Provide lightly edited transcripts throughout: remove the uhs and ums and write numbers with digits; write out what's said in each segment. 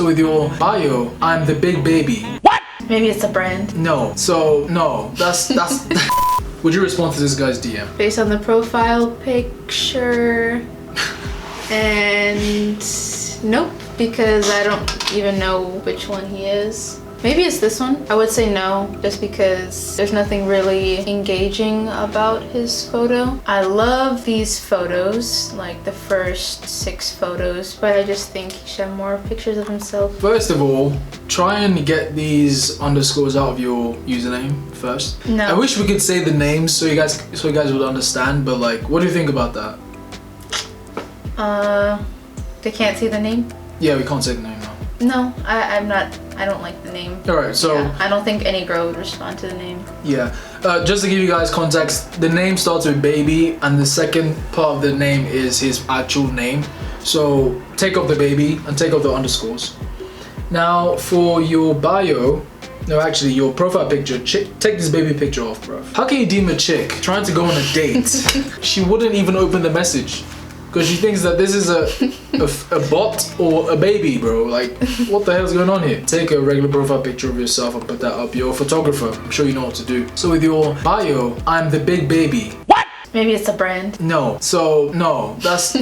So with your bio, I'm the big baby. What? Maybe it's a brand. No. So no. That's. Would you respond to this guy's DM? Based on the profile picture, and nope, because I don't even know which one he is. Maybe it's this one. I would say no, just because there's nothing really engaging about his photo. I love these photos, like the first 6 photos, but I just think he should have more pictures of himself. First of all, try and get these underscores out of your username first. No. I wish we could say the names so you guys would understand, but like, what do you think about that? They can't see the name? Yeah, we can't say the name now. No, I don't like the name. Alright, so... Yeah, I don't think any girl would respond to the name. Yeah. Just to give you guys context, the name starts with baby and the second part of the name is his actual name. So take off the baby and take off the underscores. Now for your bio, no actually your profile picture, take this baby picture off, bro. How can you deem a chick trying to go on a date? She wouldn't even open the message. Because she thinks that this is a bot or a baby, bro. Like, what the hell's going on here? Take a regular profile picture of yourself and put that up. You're a photographer. I'm sure you know what to do. So with your bio, I'm the big baby. What? Maybe it's a brand. No. So, no. That's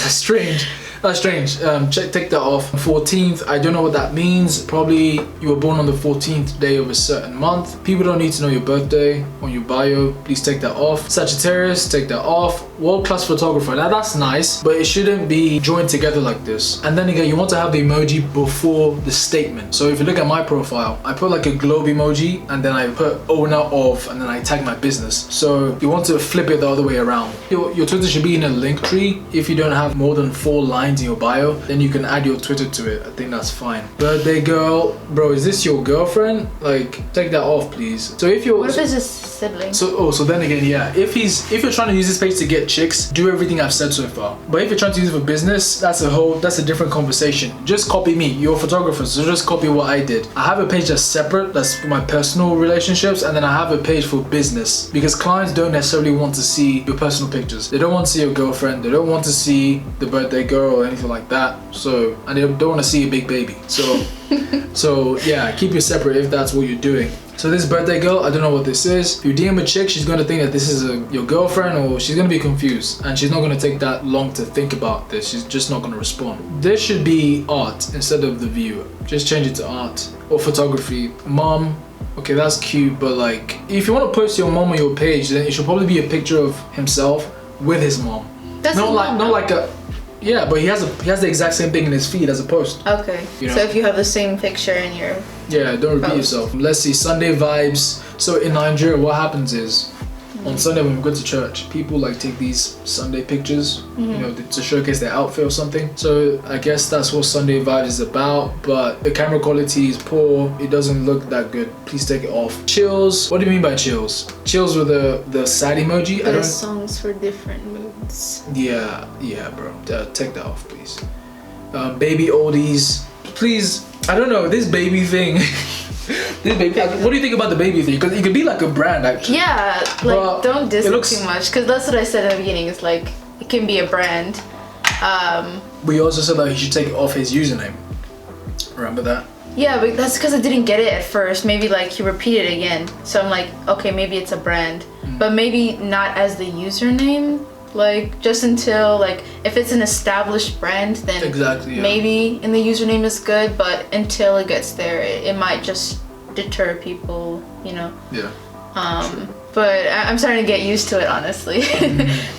strange. That's strange. Take that off. 14th, I don't know what that means. Probably you were born on the 14th day of a certain month. People don't need to know your birthday on your bio. Please take that off. Sagittarius, take that off. World-class photographer. Now that's nice, but it shouldn't be joined together like this. And then again, you want to have the emoji before the statement. So if you look at my profile, I put like a globe emoji and then I put owner of and then I tag my business. So you want to flip it the other way around. Your Twitter should be in a link tree. If you don't have more than 4 lines in your bio, then you can add your Twitter to it. I think that's fine. Birthday girl, bro, is this your girlfriend? Like, take that off, please. So if you're... What if it's his sibling? So then again, yeah. If you're trying to use this page to get chicks, do everything I've said so far. But if you're trying to use it for business, that's a different conversation. Just copy me. You're a photographer, so just copy what I did. I have a page that's separate, that's for my personal relationships, and then I have a page for business because clients don't necessarily want to see your personal pictures. They don't want to see your girlfriend. They don't want to see the birthday girl or anything like that. So, and they don't want to see a big baby. So yeah, keep it separate if that's what you're doing. So this birthday girl, I don't know what this is. If you DM a chick, she's gonna think that this is your girlfriend, or she's gonna be confused, and she's not gonna take that long to think about this. She's just not gonna respond. This should be art instead of the viewer. Just change it to art or photography. Mom, okay, that's cute, but like, if you want to post your mom on your page, then it should probably be a picture of himself with his mom. That's not like a. Yeah, but he has the exact same thing in his feed as a post. Okay. You know? So if you have the same picture in your... Yeah, don't repeat yourself. Let's see, Sunday vibes. So in Nigeria, what happens is, on Sunday when we go to church, people like take these Sunday pictures, you know, to showcase their outfit or something. So I guess that's what Sunday vibes is about, but the camera quality is poor. It doesn't look that good. Please take it off. Chills. What do you mean by chills? Chills with the sad emoji? The songs for different moods. Yeah, bro. Take that off, please. Baby oldies. Please, I don't know, this baby thing. This baby, what do you think about the baby thing? Because it could be like a brand, actually. Yeah, like, but don't diss it too much, because that's what I said in the beginning. It's like, it can be a brand. We also said that he should take it off his username. Remember that? Yeah, but that's because I didn't get it at first. Maybe like he repeated it again. So I'm like, okay, maybe it's a brand. But maybe not as the username. Like, just until, like, if it's an established brand, then maybe in the username is good, but until it gets there, it might just deter people, you know? Yeah. Sure. But I'm starting to get used to it, honestly.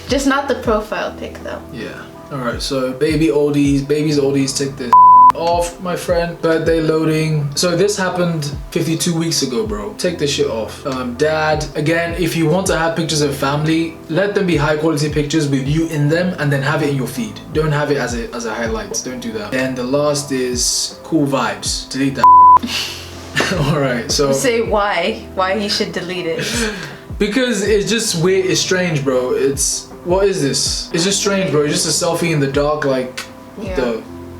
Just not the profile pic, though. Yeah. Alright, so babies oldies, take this off, my friend. Birthday loading. So this happened 52 weeks ago, bro. Take this shit off. Dad, again, if you want to have pictures of family, let them be high quality pictures with you in them, and then have it in your feed. Don't have it as a highlight. Don't do that. And the last is cool vibes. Delete that. Alright, so say why he should delete it. Because it's just weird. It's strange, bro. What is this? It's just strange, bro. It's just a selfie in the dark, like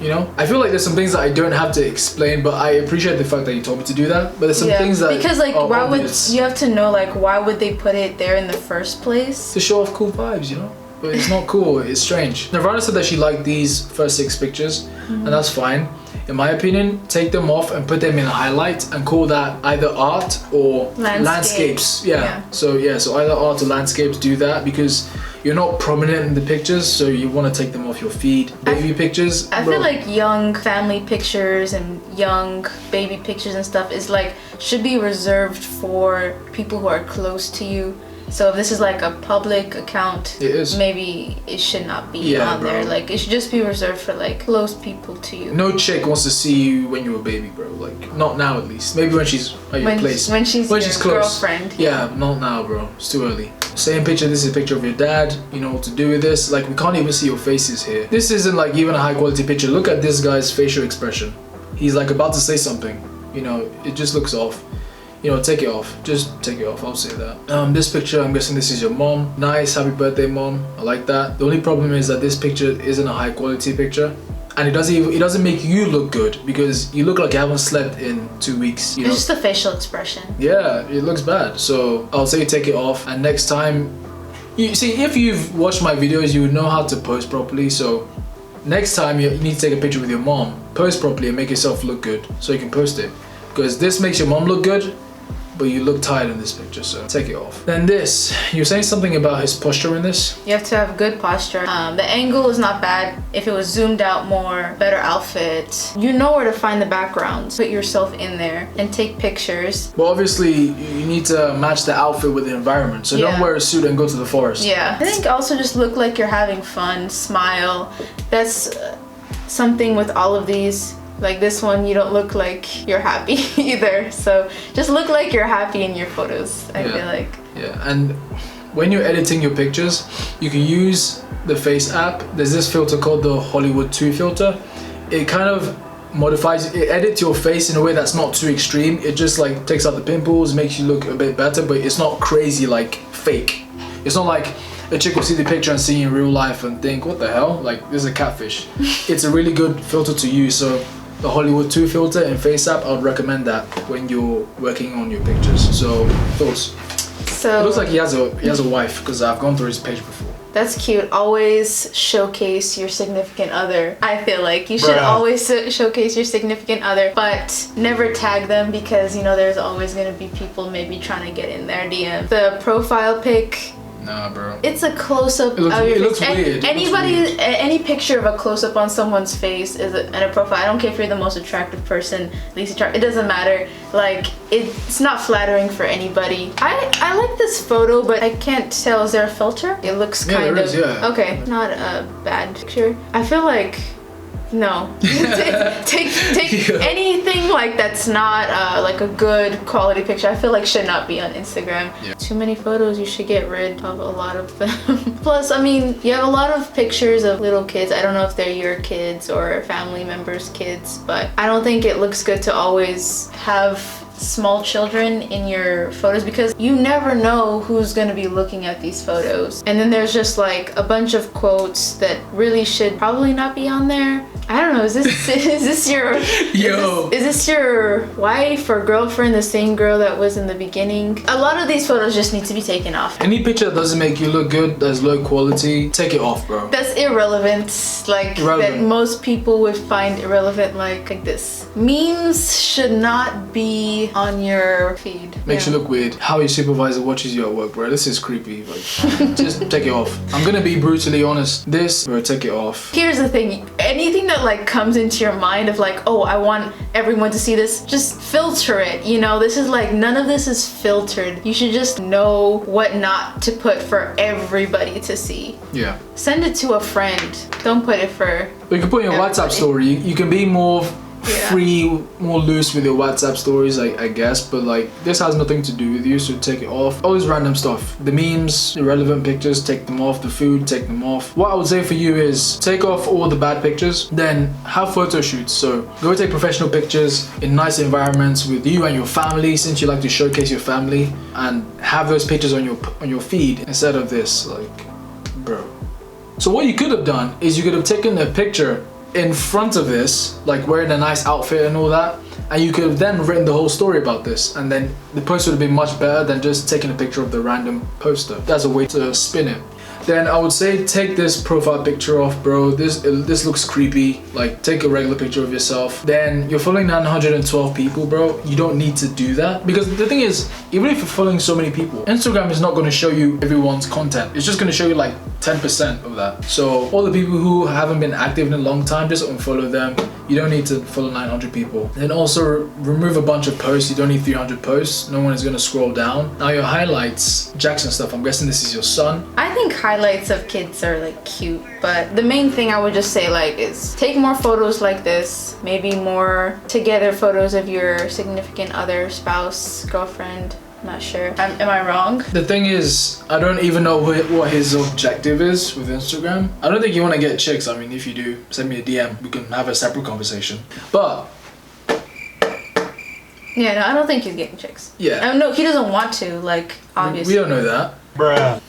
you know? I feel like there's some things that I don't have to explain, but I appreciate the fact that you told me to do that. But there's some things that because like why obvious. would you have to know, like, why would they put it there in the first place? To show off cool vibes, you know? But it's not cool, it's strange. Nirvana said that she liked these first 6 pictures, and that's fine. in my opinion, take them off and put them in a highlight and call that either art or landscapes. Yeah. So either art or landscapes, do that because you're not prominent in the pictures, so you want to take them off your feed. Baby pictures. I feel like young family pictures and young baby pictures and stuff is like should be reserved for people who are close to you. So if this is like a public account, maybe it should not be on there. Like it should just be reserved for like close people to you. No chick wants to see you when you're a baby, bro. Like not now at least. Maybe when she's at your place. When she's close. Girlfriend. Yeah, not now, bro. It's too early. Same picture. This is a picture of your dad. You know what to do with this. Like we can't even see your faces here. This isn't like even a high quality picture. Look at this guy's facial expression. He's like about to say something. You know, it just looks off. You know, take it off. Just take it off. I'll say that. This picture, I'm guessing this is your mom. Nice, happy birthday, mom. I like that. The only problem is that this picture isn't a high quality picture, and it doesn't make you look good because you look like you haven't slept in 2 weeks. You know? It's just the facial expression. Yeah, it looks bad. So I'll say take it off, and next time, you see, if you've watched my videos, you would know how to pose properly. So next time you need to take a picture with your mom, pose properly and make yourself look good so you can post it. Because this makes your mom look good, but you look tired in this picture, so take it off. Then this, you're saying something about his posture in this? You have to have good posture. The angle is not bad. If it was zoomed out more, better outfit. You know where to find the backgrounds. Put yourself in there and take pictures. Well, obviously, you need to match the outfit with the environment. So don't wear a suit and go to the forest. Yeah. I think also just look like you're having fun, smile. That's something with all of these. Like this one, you don't look like you're happy either. So just look like you're happy in your photos, I feel like. Yeah, and when you're editing your pictures, you can use the Face app. There's this filter called the Hollywood 2 filter. It kind of modifies, it edits your face in a way that's not too extreme. It just like takes out the pimples, makes you look a bit better, but it's not crazy like fake. It's not like a chick will see the picture and see you in real life and think, what the hell? Like, this is a catfish. It's a really good filter to use. So the Hollywood 2 filter in Face app, I would recommend that when you're working on your pictures. So thoughts? So it looks like he has a wife because I've gone through his page before. That's cute. Always showcase your significant other. I feel like you should always showcase your significant other, but never tag them because you know there's always gonna be people maybe trying to get in their DM. The profile pic. Nah, bro. It's a close-up. It looks weird. Any picture of a close-up on someone's face is and a profile. I don't care if you're the most attractive person, least attractive. It doesn't matter. Like it's not flattering for anybody. I like this photo, but I can't tell. Is there a filter? It looks kind of okay. Not a bad picture. I feel like. No. take anything like that's not like a good quality picture. I feel like should not be on Instagram. Yeah. Too many photos, you should get rid of a lot of them. Plus, I mean, you have a lot of pictures of little kids. I don't know if they're your kids or family members' kids, but I don't think it looks good to always have small children in your photos because you never know who's gonna be looking at these photos. And then there's just like a bunch of quotes that really should probably not be on there. I don't know, is this your is this your wife or girlfriend, the same girl that was in the beginning? A lot of these photos just need to be taken off. Any picture that doesn't make you look good, that's low quality, take it off, bro. That's irrelevant, like that most people would find irrelevant, like this. Memes should not be on your feed. Makes you look weird. How your supervisor watches you at work, bro. This is creepy. Like, just take it off. I'm gonna be brutally honest. This, bro, take it off. Here's the thing. Anything that like comes into your mind of like, oh, I want everyone to see this, just filter it. You know, this is like, none of this is filtered. You should just know what not to put for everybody to see. Yeah. Send it to a friend. Don't put it for you can put in your WhatsApp story. You can be more free, more loose with your WhatsApp stories, I guess, but like this has nothing to do with you, so take it off. All this random stuff, the memes, irrelevant pictures, take them off. The food, take them off. What I would say for you is take off all the bad pictures, then have photo shoots. So go take professional pictures in nice environments with you and your family, since you like to showcase your family, and have those pictures on your feed instead of this, like, bro. So what you could have done is you could have taken a picture in front of this, like wearing a nice outfit and all that, and you could have then written the whole story about this, and then the post would have been much better than just taking a picture of the random poster. That's a way to spin it. then I would say take this profile picture off, bro. This looks creepy. Like, take a regular picture of yourself. Then you're following 912 people, bro. You don't need to do that, because the thing is, even if you're following so many people, Instagram is not going to show you everyone's content. It's just going to show you like 10% of that. So all the people who haven't been active in a long time, just unfollow them. You don't need to follow 900 people. Then also remove a bunch of posts. You don't need 300 posts. No one is going to scroll down. Now your highlights, Jackson stuff. I'm guessing this is your son. I think highlights of kids are like cute, but the main thing I would just say like is take more photos like this. Maybe more together photos of your significant other, spouse, girlfriend. Not sure. Am I wrong? The thing is, I don't even know what his objective is with Instagram. I don't think you want to get chicks. I mean, if you do, send me a DM. We can have a separate conversation. But yeah, no, I don't think he's getting chicks. Yeah. No, he doesn't want to. Like, obviously. We don't know that. Bruh.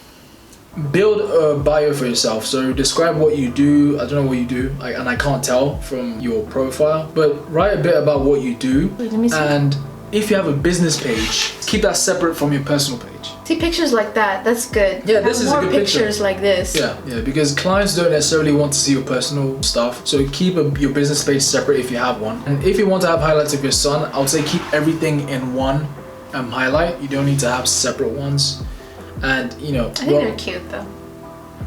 Build a bio for yourself. So describe what you do. I don't know what you do, and I can't tell from your profile. But write a bit about what you do. Wait, let me see. And if you have a business page, keep that separate from your personal page. See pictures like that. That's good. Yeah, this is a good pictures picture. like this. Yeah, because clients don't necessarily want to see your personal stuff. So keep your business page separate if you have one. And if you want to have highlights of your son, I would say keep everything in one highlight. You don't need to have separate ones. And I think they're cute though.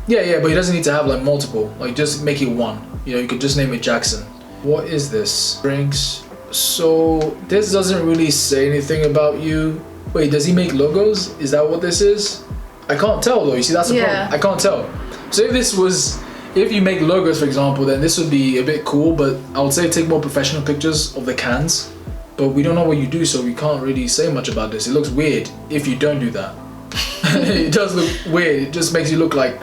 Yeah, but he doesn't need to have like multiple. Like, just make it one. You could just name it Jackson. What is this? Drinks. So this doesn't really say anything about you. Wait, does he make logos? Is that what this is? I can't tell though. You see, that's the problem. I can't tell. So if you make logos, for example, then this would be a bit cool, but I would say take more professional pictures of the cans. But we don't know what you do, so we can't really say much about this. It looks weird if you don't do that. It does look weird. It just makes you look like...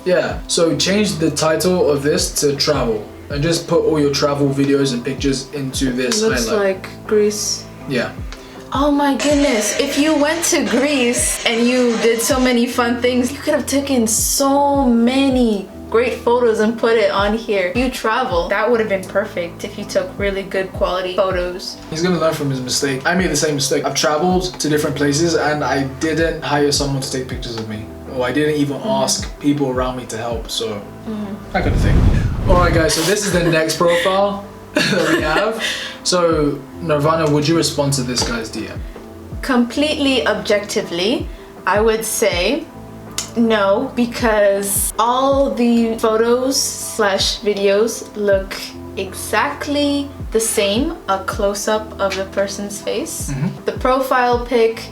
Yeah. So change the title of this to travel. And just put all your travel videos and pictures into this highlight. Looks like Greece. Yeah. Oh my goodness. If you went to Greece and you did so many fun things, you could have taken so many great photos and put it on here. If you travel, that would have been perfect if you took really good quality photos. He's gonna learn from his mistake. I made the same mistake. I've traveled to different places and I didn't hire someone to take pictures of me. Or I didn't even ask people around me to help, so that kind of thing. Alright guys, so this is the next profile that we have. So Nirvana, would you respond to this guy's DM? Completely objectively, I would say no, because all the photos/videos look exactly the same, a close-up of the person's face. The profile pic,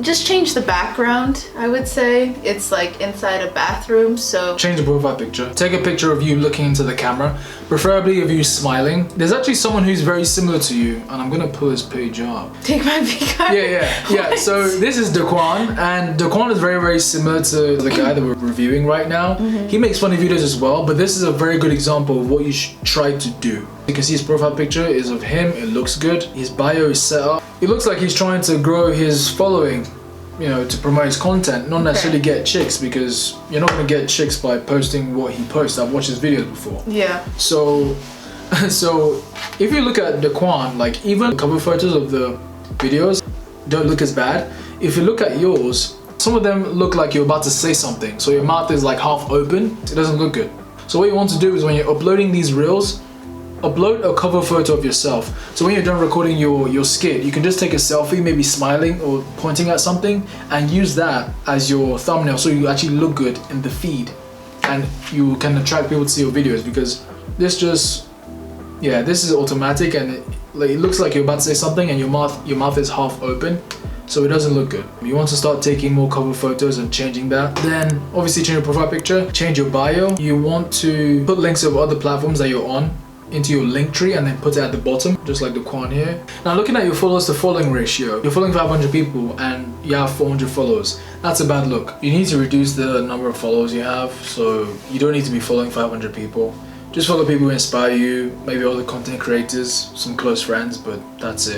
just change the background, I would say. It's like inside a bathroom, so... Change the profile picture. Take a picture of you looking into the camera, preferably of you smiling. There's actually someone who's very similar to you, and I'm gonna pull his page up. Take my pic out. Yeah. So this is Daquan, and Daquan is very, very similar to the guy that we're reviewing right now. He makes funny videos as well, but this is a very good example of what you should try to do. You can see his profile picture is of him, it looks good. His bio is set up. It looks like he's trying to grow his following, to promote his content, not necessarily get chicks, because you're not gonna get chicks by posting what he posts. I've watched his videos before. Yeah. So if you look at Daquan, like even the cover photos of the videos don't look as bad. If you look at yours, some of them look like you're about to say something. So your mouth is like half open. It doesn't look good. So what you want to do is when you're uploading these reels, upload a cover photo of yourself. So when you're done recording your skit, you can just take a selfie, maybe smiling or pointing at something, and use that as your thumbnail so you actually look good in the feed and you can attract people to see your videos, because this is automatic and it looks like you're about to say something and your mouth is half open, so it doesn't look good. You want to start taking more cover photos and changing that. Then obviously change your profile picture, change your bio. You want to put links of other platforms that you're on into your link tree and then put it at the bottom, just like the Daquan here. Now looking at your followers to following ratio, you're following 500 people and you have 400 followers. That's a bad look. You need to reduce the number of followers you have, so you don't need to be following 500 people. Just follow people who inspire you, maybe other content creators, some close friends, but that's it.